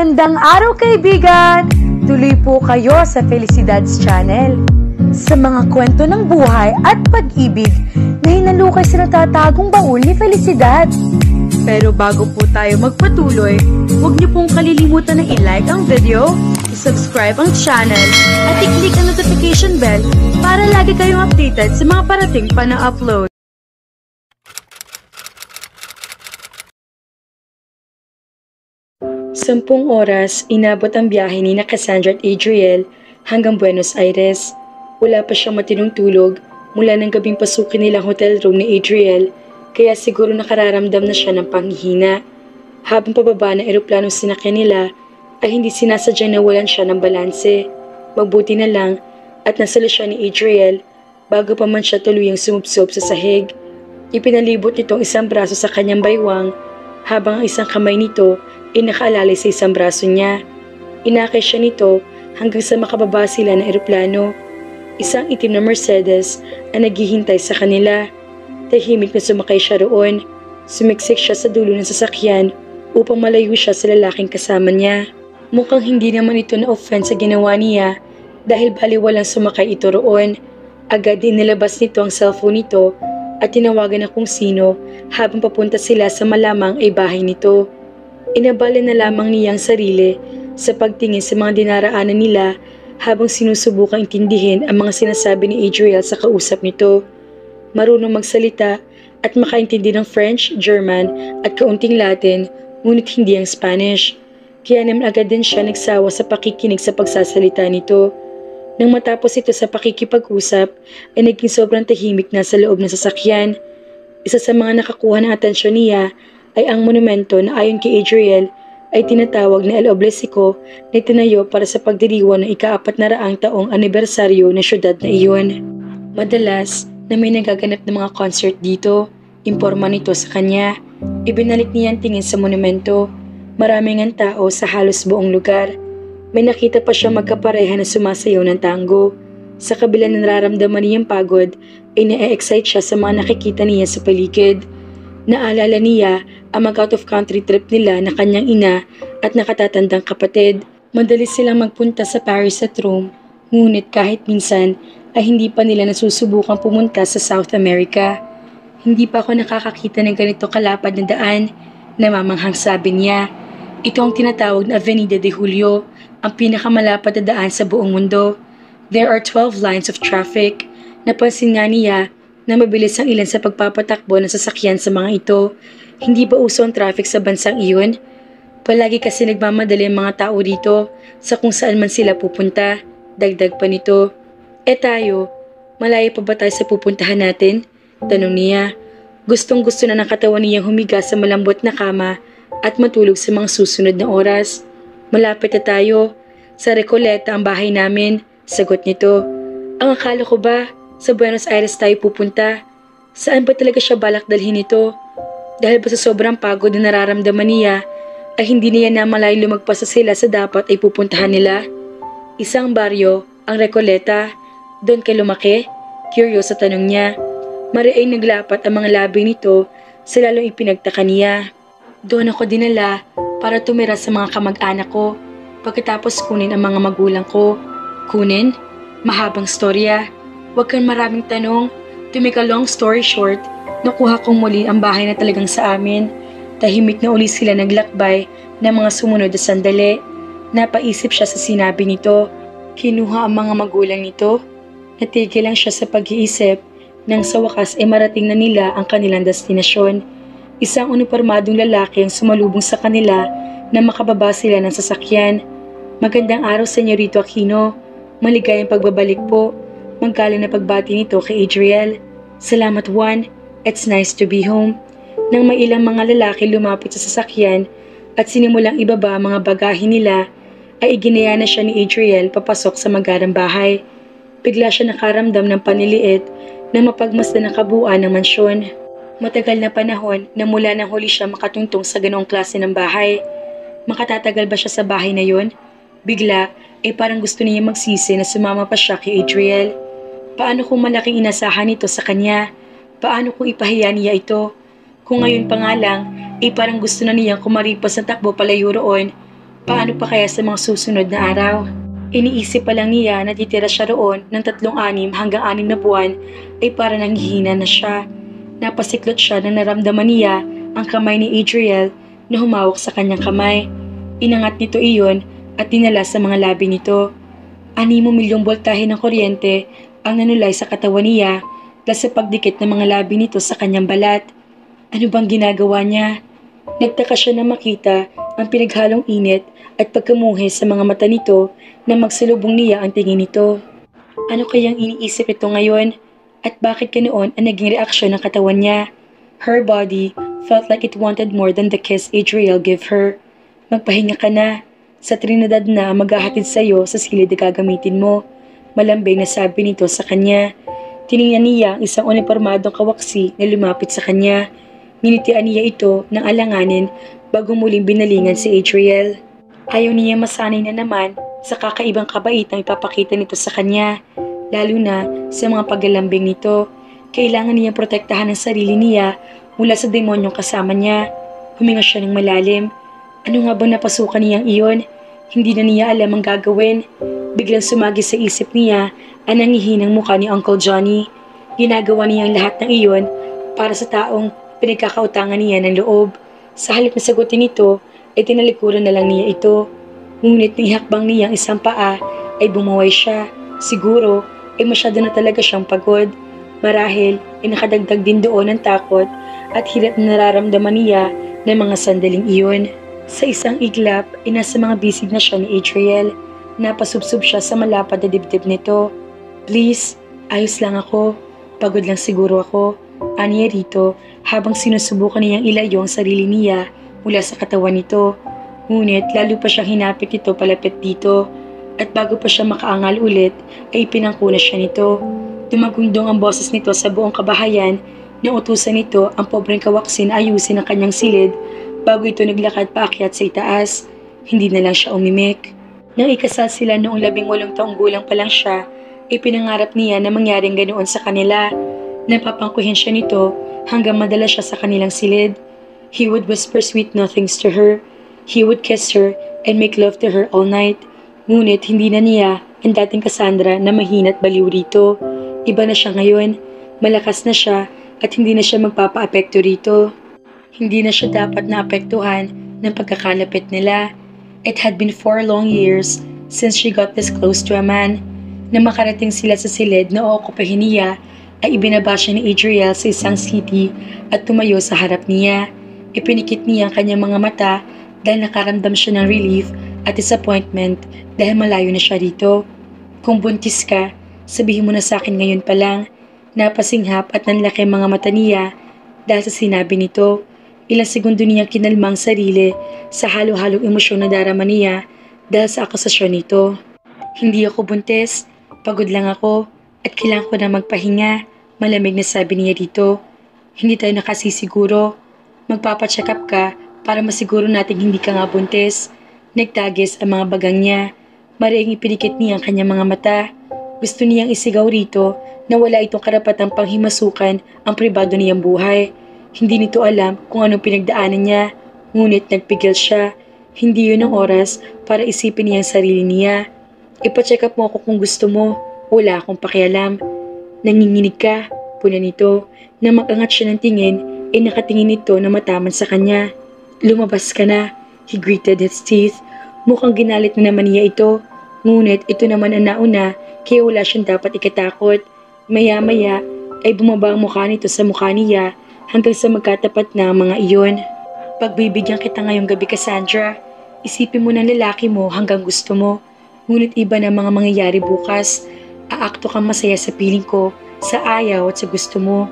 Magandang araw kaibigan! Tuloy po kayo sa Felicidad's Channel. Sa mga kwento ng buhay at pag-ibig na hinalukay sa natatagong baul ni Felicidad. Pero bago po tayo magpatuloy, huwag niyo pong kalilimutan na i-like ang video, i-subscribe ang channel, at i-click ang notification bell para lagi kayong updated sa mga parating pa na upload. Sampung oras, inabot ang biyahe ni Cassandra at Adriel hanggang Buenos Aires. Wala pa siyang matinong tulog mula ng gabing pasukin nilang hotel room ni Adriel, kaya siguro nakararamdam na siya ng panghihina. Habang pababa ng eroplanong sinakyan nila, ay hindi sinasadyang nawalan siya ng balanse. Mabuti na lang at nasalo siya ni Adriel bago pa man siya tuluyang sumubsob sa sahig. Ipinalibot nitong isang braso sa kanyang baywang habang ang isang kamay nito ay nakaalalay sa isang braso niya. Inakay siya nito hanggang sa makababa sila ng eroplano. Isang itim na Mercedes ang naghihintay sa kanila. Tahimik na sumakay siya roon. Sumiksik siya sa dulo ng sasakyan upang malayo siya sa lalaking kasama niya. Mukhang hindi naman ito na-offend sa ginawa niya dahil baliwalang sumakay ito roon. Agad din nilabas nito ang cellphone nito at tinawagan na kung sino habang papunta sila sa malamang ay bahay nito. Inabala na lamang niyang sarili sa pagtingin sa mga dinaraanan nila habang sinusubukang intindihin ang mga sinasabi ni Adriel sa kausap nito. Marunong magsalita at makaintindi ng French, German at kaunting Latin, ngunit hindi ang Spanish. Kaya naman agad din siya nagsawa sa pakikinig sa pagsasalita nito. Nang matapos ito sa pakikipag-usap, ay naging sobrang tahimik na sa loob ng sasakyan. Isa sa mga nakakuha ng atensyon niya ay ang monumento na ayon kay Adriel ay tinatawag na El Obelisco na itinayo para sa pagdiriwang ng ika-400 taong anibersaryo ng syudad na iyon. Madalas na may nagaganap ng mga concert dito, imporma nito sa kanya. Ibinalik niya ang tingin sa monumento. Maraming ang tao sa halos buong lugar. May nakita pa siya magkapareha na sumasayaw ng tango. Sa kabila ng nararamdaman niyang pagod, ay na-excite siya sa mga nakikita niya sa paligid. Naalala niya ang mag-out of country trip nila na kanyang ina at nakatatandang kapatid. Madali silang magpunta sa Paris at Rome, ngunit kahit minsan ay hindi pa nila nasusubukang pumunta sa South America. Hindi pa ako nakakakita ng ganito kalapad na daan, namamanghang sabi niya. Ito ang tinatawag na Avenida de Julio, ang pinakamalapad na daan sa buong mundo. There are 12 lines of traffic. Napansin nga niya na mabilis ang ilan sa pagpapatakbo ng sasakyan sa mga ito. Hindi ba uso ang traffic sa bansang iyon? Palagi kasi nagmamadali ang mga tao dito sa kung saan man sila pupunta. Dagdag pa nito. Tayo, malayo pa ba tayo sa pupuntahan natin? Tanong niya. Gustong gusto na ng katawan niyang humiga sa malambot na kama at matulog sa mga susunod na oras. Malapit na tayo. Sa Recoleta ang bahay namin. Sagot nito. Ang akala ko ba sa Buenos Aires tayo pupunta? Saan ba talaga siya balak dalhin ito? Dahil ba sa sobrang pagod na nararamdaman niya, ay hindi niya namalay lumagpas sa sila sa dapat ay pupuntahan nila? Isang baryo, ang Recoleta. Doon ka lumaki? Curious sa tanong niya. Mariing naglapat ang mga labi nito sa lalong ipinagtaka niya. Doon ako dinala para tumira sa mga kamag-anak ko pagkatapos kunin ang mga magulang ko. Kunin? Mahabang storya. Huwag kang maraming tanong. To make a long story short, nakuha kong muli ang bahay na talagang sa amin. Tahimik na uli sila naglakbay ng mga sumunod na sandali. Napaisip siya sa sinabi nito. Kinuha ang mga magulang nito. Natigil lang siya sa pag-iisip nang sa wakas ay marating na nila ang kanilang destinasyon. Isang unipormadong lalaki ang sumalubong sa kanila na makababa sila ng sasakyan. Magandang araw, Senyorito Aquino. Maligayang pagbabalik po. Magaling na pagbati nito kay Adriel. Salamat Juan, it's nice to be home. Nang may ilang mga lalaki lumapit sa sasakyan at sinimulang ibaba ang mga bagahe nila, ay iginaya na siya ni Adriel papasok sa magarang bahay. Bigla siya nakaramdam ng paniliit na mapagmasdan ng kabuuan ng mansyon. Matagal na panahon na mula nang huli siya makatungtong sa ganoong klase ng bahay. Makatatagal ba siya sa bahay na yon? Bigla ay parang gusto niya magsisi na sumama pa siya kay Adriel. Paano kung malaking inasahan ito sa kanya? Paano kung ipahiya niya ito? Kung ngayon pa nga lang, parang gusto na niyang kumaripas na takbo palayo roon. Paano pa kaya sa mga susunod na araw? Iniisip pa lang niya na titira siya roon ng 3-6 hanggang 6 na buwan ay para nanghihina na siya. Napasiklot siya na naramdaman niya ang kamay ni Adriel na humawak sa kanyang kamay. Inangat nito iyon at dinala sa mga labi nito. 6 milyong boltahe ng kuryente ang nanulay sa katawan niya dahil sa pagdikit ng mga labi nito sa kanyang balat. Ano bang ginagawa niya? Nagtaka siya na makita ang pinaghalong init at pagkamuhi sa mga mata nito na magsalubong niya ang tingin nito. Ano kayang iniisip ito ngayon? At bakit ganoon ang naging reaksyon ng katawan niya? Her body felt like it wanted more than the kiss Adriel gave her. Magpahinga ka na. Sa Trinidad na maghahatid sa iyo sa silid na gagamitin mo. Malambing na sabi nito sa kanya. Tiningnan niya ang isang unipormadong kawaksi na lumapit sa kanya. Nginitian niya ito ng alanganin bago muling binalingan si Adriel. Ayaw niya masanay na naman sa kakaibang kabaitang ipapakita nito sa kanya, lalo na sa mga paglalambing nito. Kailangan niyang protektahan ang sarili niya mula sa demonyong kasama niya. Huminga siya ng malalim. Ano nga bang napasukan niyang iyon? Hindi na niya alam ang gagawin. Biglang sumagi sa isip niya ang nangihinang mukha ni Uncle Johnny. Ginagawa niyang lahat ng iyon para sa taong pinagkakautangan niya ng loob. Sa halip na sagutin ito, ay tinalikuran na lang niya ito. Ngunit nang ihakbang niyang isang paa, ay bumuway siya. Siguro, ay masyado na talaga siyang pagod. Marahil, ay nakadagdag din doon ang takot at hirap na nararamdaman niya ng mga sandaling iyon. Sa isang iglap, ay nasa mga bisig na siya ni Adriel. Napasubsob siya sa malapad na dibdib nito. Please, ayos lang ako. Pagod lang siguro ako. Aniya rito habang sinusubukan niyang ilayo ang sarili niya mula sa katawan nito. Ngunit lalo pa siyang hinapit nito palapit dito. At bago pa siya makaangal ulit ay pinangkuna siya nito. Tumagundong ang boses nito sa buong kabahayan na utusan nito ang pobreng kawaksin ayusin ang kanyang silid bago ito naglakad paakyat sa itaas. Hindi na lang siya umimik. Nang ikasal sila noong 18 taong gulang pa lang siya, ay pinangarap niya na mangyaring ganoon sa kanila. Napapangkuhin siya nito hanggang madala siya sa kanilang silid. He would whisper sweet nothings to her. He would kiss her and make love to her all night. Ngunit hindi na niya ang dating Cassandra na mahina at baliw rito. Iba na siya ngayon. Malakas na siya at hindi na siya magpapaapekto rito. Hindi na siya dapat naapektuhan ng pagkakalapit nila. It had been 4 long years since she got this close to a man. Na makarating sila sa silid na ookupahin niya, ay ibinaba siya ni Adriel sa isang city at tumayo sa harap niya. Ipinikit niya ang kanyang mga mata dahil nakaramdam siya ng relief at disappointment dahil malayo na siya rito. Kung buntis ka, sabihin mo na sa akin ngayon pa lang. Napasinghap at nanlaki mga mata niya dahil sa sinabi nito. Ilang segundo niyang kinalmang sarili sa halo-halong emosyon na darama niya dahil sa akusasyon nito. Hindi ako buntis, pagod lang ako at kailangan ko na magpahinga. Malamig na sabi niya dito. Hindi tayo nakasisiguro. Magpapacheck up ka para masiguro nating hindi ka nga buntis. Nagtagis ang mga bagang niya. Mariing ipinikit niya ang kanyang mga mata. Gusto niyang isigaw rito na wala itong karapatang panghimasukan ang pribado niyang buhay. Hindi nito alam kung anong pinagdaanan niya. Ngunit nagpigil siya. Hindi yun ang oras para isipin niya ang sarili niya. Ipacheck up mo ako kung gusto mo. Wala akong pakialam. Nanginginig ka, puna nito. Nang mag-angat siya ng tingin, ay nakatingin ito na mataman sa kanya. Lumabas ka na, he gritted his teeth. Mukhang ginalit na naman niya ito. Ngunit ito naman ang nauna, kaya wala siyang dapat ikatakot. Maya-maya ay bumaba ang mukha nito sa mukha niya hanggang sa magkatapat na ang mga iyon. Pagbibigyan kita ngayong gabi, Cassandra. Isipin mo ng lalaki mo hanggang gusto mo. Ngunit iba na mga mangyayari bukas. Aakto kang masaya sa piling ko, sa ayaw at sa gusto mo.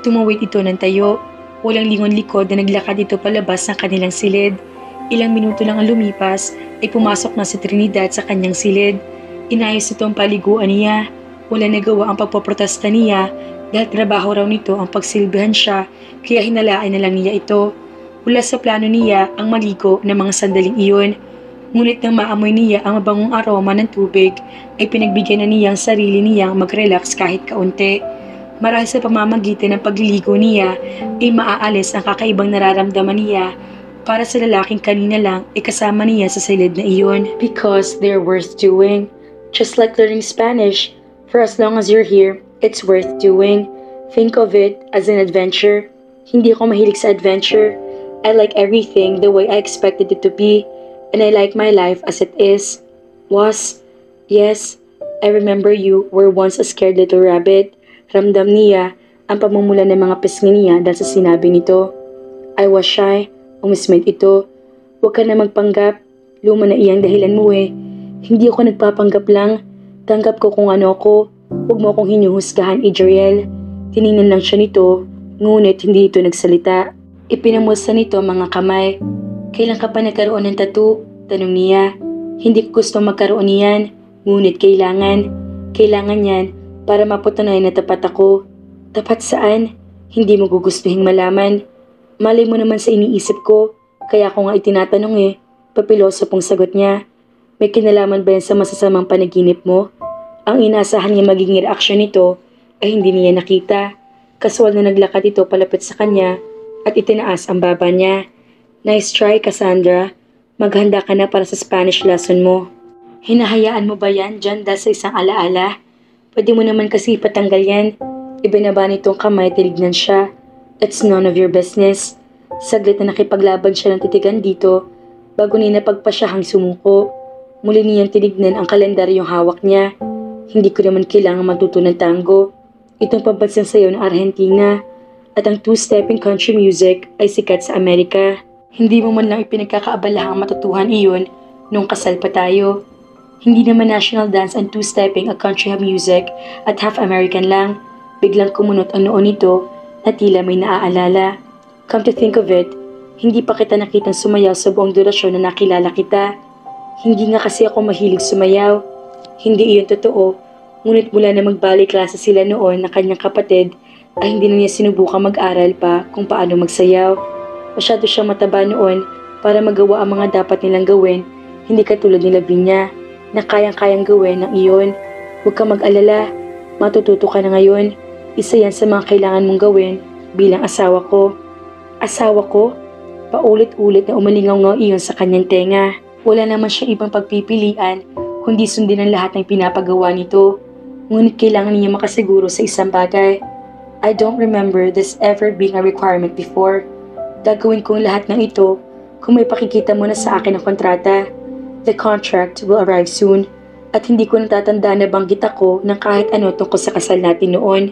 Tumawid ito ng tayo. Walang lingon-likod na naglakad ito palabas ng kanilang silid. Ilang minuto lang ang lumipas ay pumasok na si Trinidad sa kanyang silid. Inayos ito ang paliguan niya. Wala nagawa ang pagpoprotesta niya dahil trabaho raw nito ang pagsilbihan siya kaya hinalaan na lang niya ito. Wala sa plano niya ang maligo ng mga sandaling iyon. Ngunit nang maamoy niya ang mabangong aroma ng tubig, ay pinagbigyan na niya ang sarili niyang mag-relax kahit kaunti. Marahil sa pamamagitan ng pagliligo niya, ay maaalis ang kakaibang nararamdaman niya para sa lalaking kanina lang kasama niya sa silid na iyon. Because they're worth doing. Just like learning Spanish, for as long as you're here, it's worth doing. Think of it as an adventure. Hindi ako mahilig sa adventure. I like everything the way I expected it to be, and I like my life as it is. Yes, I remember you were once a scared little rabbit. Ramdam niya ang pamumula ng mga pisngi niya dahil sa sinabi nito. I was shy, umisment ito. Huwag ka na magpanggap, luma na iyang dahilan mo eh. Hindi ako nagpapanggap lang, tanggap ko kung ano ako. Huwag mo akong hinuhusgahan, Adriel. Tiningnan lang siya nito, ngunit hindi ito nagsalita. Ipinamulsa nito mga kamay. Kailan ka pa nagkaroon ng tattoo? Tanong niya. Hindi ko gusto magkaroon niyan, ngunit kailangan. Kailangan yan para mapatunayan na tapat ako. Tapat saan? Hindi mo gugustuhin malaman. Malay mo naman sa iniisip ko, kaya ako nga itinatanong eh. Papiloso pong sagot niya. May kinalaman ba yan sa masasamang panaginip mo? Ang inaasahan niya magiging reaksyon nito ay hindi niya nakita. Kaswal na naglakad ito palapit sa kanya at itinaas ang baba niya. Nice try, Cassandra. Maghanda ka na para sa Spanish lesson mo. Hinahayaan mo ba yan dyan dahil sa isang alaala? Pwede mo naman kasi ipatanggal yan. Ibinaba nitong kamay, tinignan siya. It's none of your business. Saglit na nakipaglaban siya ng titigan dito bago niya napagpasyahang sumuko. Muli niyang tinignan ang kalendaryong hawak niya. Hindi ko naman kailangan matuto ng tango. Itong pambansang sayaw ng Argentina at ang two-stepping country music ay sikat sa Amerika. Hindi mo man lang ipinagkakaabalahang matutuhan iyon nung kasal pa tayo. Hindi naman national dance and two-stepping a country music at half American lang. Biglang kumunot ang noon nito na tila may naaalala. Come to think of it, hindi pa kita nakitang sumayaw sa buong durasyon na nakilala kita. Hindi nga kasi ako mahilig sumayaw. Hindi iyon totoo, ngunit mula na magbalik klase sila noon na kanyang kapatid ay hindi na niya sinubukang mag-aral pa kung paano magsayaw. Masyado siyang mataba noon para magawa ang mga dapat nilang gawin, hindi katulad nila Vinya na kayang-kayang gawin ng iyon. Huwag kang mag-alala, matututo ka na ngayon. Isa yan sa mga kailangan mong gawin bilang asawa ko. Asawa ko? Paulit-ulit na umalingaw iyon sa kanyang tenga. Wala naman siyang ibang pagpipilian kundi sundin ang lahat ng pinapagawa nito. Ngunit kailangan niya makasiguro sa isang bagay. I don't remember this ever being a requirement before. Gagawin kong lahat ng ito kung may pakikita mo na sa akin ang kontrata. The contract will arrive soon at hindi ko natatandaan na banggit ako ng kahit ano tungkol sa kasal natin noon.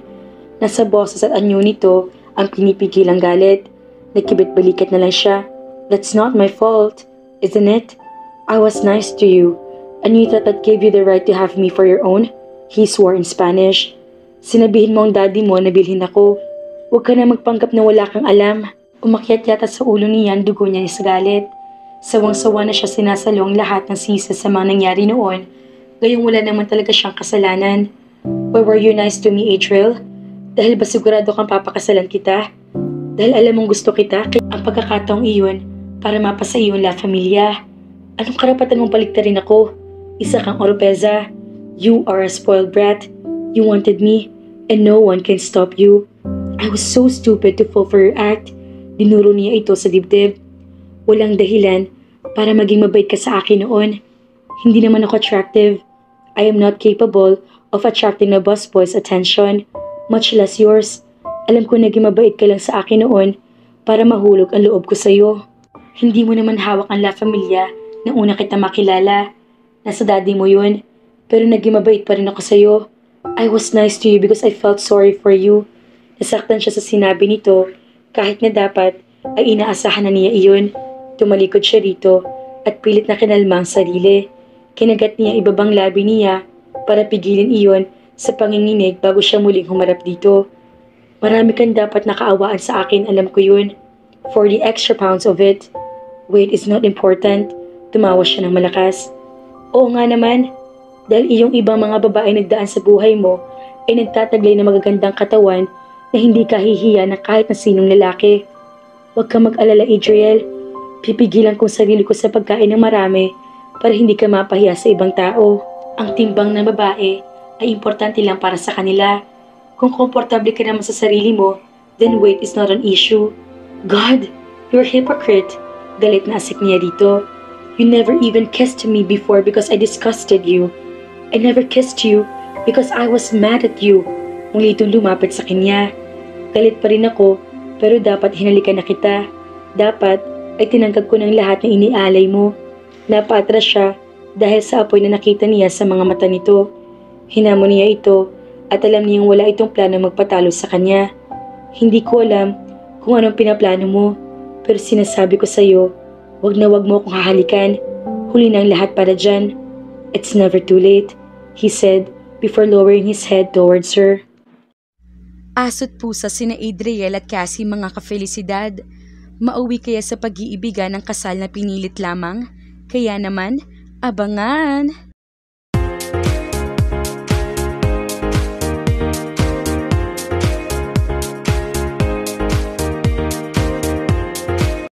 Nasa boses at anyo nito ang pinipigil ang galit. Nagkibit-balikat na lang siya. That's not my fault, isn't it? I was nice to you, and you thought that gave you the right to have me for your own? He swore in Spanish. Sinabihin mo ang daddy mo na bilhin ako. Huwag ka na magpanggap na wala kang alam. Umakyat yata sa ulo niya ang dugo niya sa galit. Sawang-sawa na siya sinasalong lahat ng sisa sa mga nangyari noon. Gayong wala naman talaga siyang kasalanan. Or were you nice to me, Adriel? Dahil ba sigurado kang papakasalan kita? Dahil alam mong gusto kita, ang pagkakataong iyon para mapasa iyo la familia. Anong karapatan mong baliktarin ako? Isa kang oropeza. You are a spoiled brat. You wanted me, and no one can stop you. I was so stupid to fall for your act. Dinuro niya ito sa dibdib. Walang dahilan para maging mabait ka sa akin noon. Hindi naman ako attractive. I am not capable of attracting a busboy's attention, much less yours. Alam ko naging mabait ka lang sa akin noon para mahulog ang loob ko sa iyo. Hindi mo naman hawak ang La Familia na una kita makilala. Nasa daddy mo yun, pero naging mabait pa rin ako sa iyo. I was nice to you because I felt sorry for you. Nasaktan siya sa sinabi nito kahit na dapat ay inaasahan na niya iyon. Tumalikod siya rito at pilit na kinalma ang sarili. Kinagat niya ibabang labi niya para pigilin iyon sa panginginig bago siya muling humarap dito. Marami kang dapat nakaawaan sa akin, alam ko yun. For the extra pounds of it. Weight is not important. Tumawa siya ng malakas. Oo nga naman. Dahil iyong ibang mga babae nagdaan sa buhay mo ay nagtataglay ng magagandang katawan na hindi kahihiya na kahit na sinong lalaki. Huwag kang mag-alala, Adriel. Pipigilan kong sarili ko sa pagkain ng marami para hindi ka mapahiya sa ibang tao. Ang timbang ng babae ay importante lang para sa kanila. Kung komportable ka naman sa sarili mo, then weight is not an issue. God, you're a hypocrite. Galit na asik niya dito. You never even kissed me before because I disgusted you. I never kissed you because I was mad at you. Muli itong lumapit sa kanya. Galit pa rin ako, pero dapat hinalikan na kita. Dapat ay tinanggap ko ng lahat ng inialay mo. Napaatras siya dahil sa apoy na nakita niya sa mga mata nito. Hinamon niya ito at alam niyang wala itong plano magpatalo sa kanya. Hindi ko alam kung anong pinaplano mo, pero sinasabi ko sa iyo, wag na wag mo akong hahalikan. Huli na ang lahat para dyan. It's never too late, he said before lowering his head towards her. Aso't pusa sina Adriel at Cassie mga kafelisidad. Mauwi kaya sa pag-iibigan ng kasal na pinilit lamang? Kaya naman, abangan!